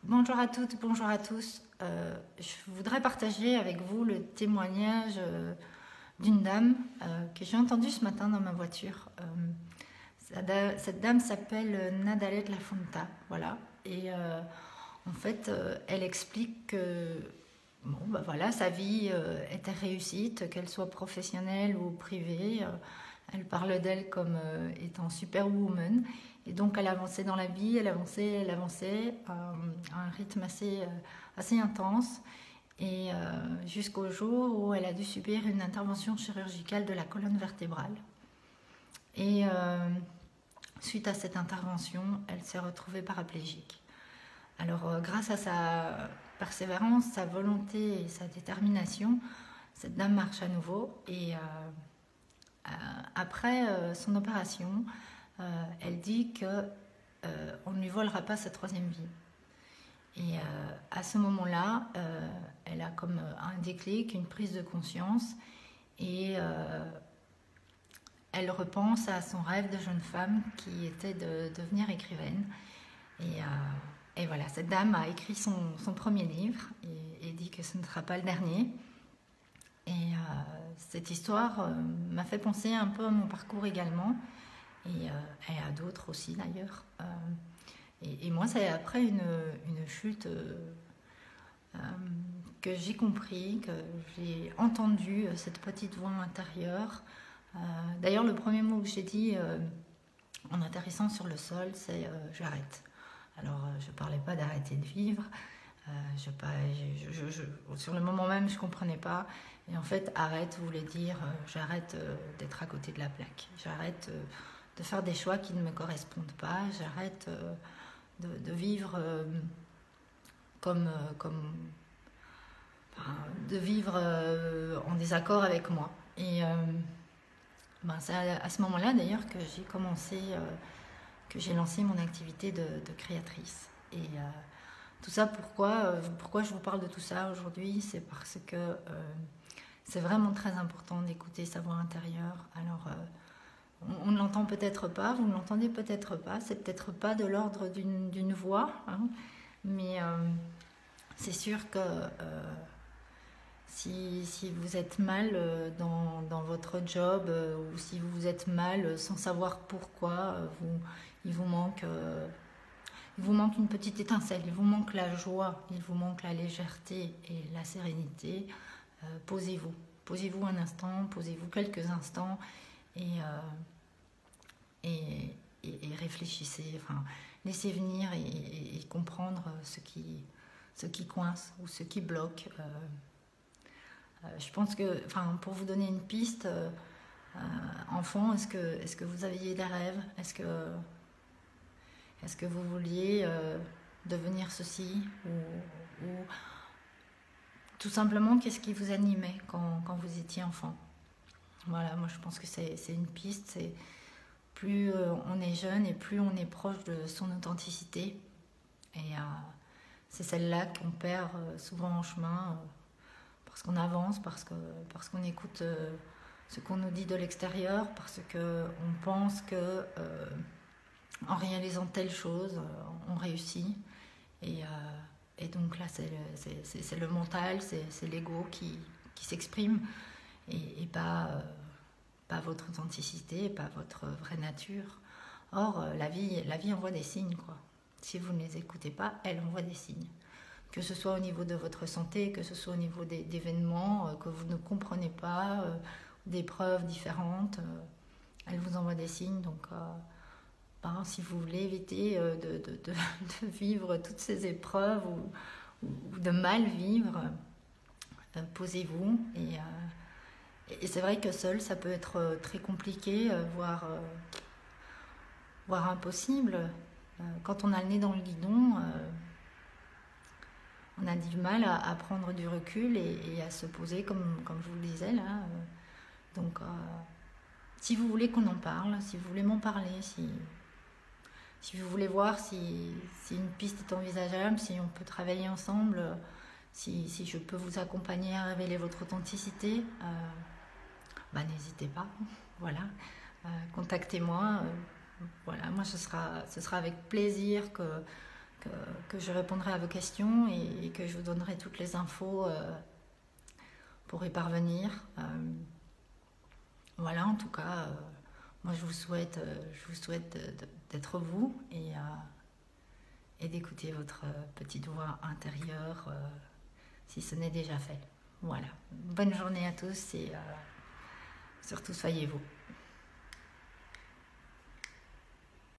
Bonjour à toutes, bonjour à tous. Je voudrais partager avec vous le témoignage d'une dame que j'ai entendue ce matin dans ma voiture. Cette dame s'appelle Nadalette Lafonta, voilà. Et en fait, elle explique que bon, bah voilà, sa vie était réussite, qu'elle soit professionnelle ou privée. Elle parle d'elle comme étant superwoman. Et donc elle avançait dans la vie, elle avançait à un rythme assez intense. Et jusqu'au jour où elle a dû subir une intervention chirurgicale de la colonne vertébrale. Et suite à cette intervention, elle s'est retrouvée paraplégique. Alors grâce à sa persévérance, sa volonté et sa détermination, cette dame marche à nouveau. Et après son opération, elle dit que on ne lui volera pas sa troisième vie. Et à ce moment-là, elle a comme un déclic, une prise de conscience, et elle repense à son rêve de jeune femme qui était de devenir écrivaine. Et voilà, cette dame a écrit son premier livre et dit que ce ne sera pas le dernier. Et cette histoire m'a fait penser un peu à mon parcours également, et à d'autres aussi d'ailleurs. Et moi, c'est après une chute que j'ai compris, que j'ai entendu cette petite voix intérieure. D'ailleurs, le premier mot que j'ai dit en atterrissant sur le sol, c'est j'arrête. Alors, je ne parlais pas d'arrêter de vivre. Sur le moment même, je ne comprenais pas. Et en fait, arrête voulait dire j'arrête d'être à côté de la plaque. J'arrête de faire des choix qui ne me correspondent pas. J'arrête de vivre de vivre en désaccord avec moi. Et c'est à ce moment-là d'ailleurs que j'ai commencé, que j'ai lancé mon activité de créatrice. Et tout ça, pourquoi je vous parle de tout ça aujourd'hui, c'est parce que c'est vraiment très important d'écouter sa voix intérieure. Alors, on ne l'entend peut-être pas, vous ne l'entendez peut-être pas, c'est peut-être pas de l'ordre d'une voix, hein, mais c'est sûr que si vous êtes mal dans votre job ou si vous êtes mal sans savoir pourquoi, il vous manque une petite étincelle, il vous manque la joie, il vous manque la légèreté et la sérénité. Posez-vous. Posez-vous un instant, posez-vous quelques instants et réfléchissez. Enfin, laissez venir et comprendre ce qui coince ou ce qui bloque. Je pense que, pour vous donner une piste, enfant, est-ce que vous aviez des rêves? Est-ce que vous vouliez devenir ceci ou tout simplement, qu'est-ce qui vous animait quand vous étiez enfant? Voilà, moi je pense que c'est une piste. C'est plus on est jeune et plus on est proche de son authenticité. Et c'est celle-là qu'on perd souvent en chemin parce qu'on avance, parce qu'on écoute ce qu'on nous dit de l'extérieur, parce qu'on pense que en réalisant telle chose, on réussit. Et donc là, c'est le mental, c'est l'ego qui s'exprime et pas votre authenticité, pas votre vraie nature. Or, la vie envoie des signes, quoi. Si vous ne les écoutez pas, elle envoie des signes. Que ce soit au niveau de votre santé, que ce soit au niveau d'événements que vous ne comprenez pas, d'épreuves différentes, elle vous envoie des signes. Donc, si vous voulez éviter de vivre toutes ces épreuves ou de mal vivre, posez-vous. Et c'est vrai que seul, ça peut être très compliqué, voire impossible. Quand on a le nez dans le guidon, on a du mal à prendre du recul et à se poser, comme je vous le disais là. Donc, si vous voulez qu'on en parle, si vous voulez m'en parler, si vous voulez voir si une piste est envisageable, si on peut travailler ensemble, si je peux vous accompagner à révéler votre authenticité, n'hésitez pas. Voilà, contactez-moi. Voilà, moi ce sera avec plaisir que que je répondrai à vos questions et que je vous donnerai toutes les infos pour y parvenir. Voilà, en tout cas, moi je vous souhaite d'être vous et d'écouter votre petite voix intérieure si ce n'est déjà fait. Voilà, bonne journée à tous et surtout soyez vous.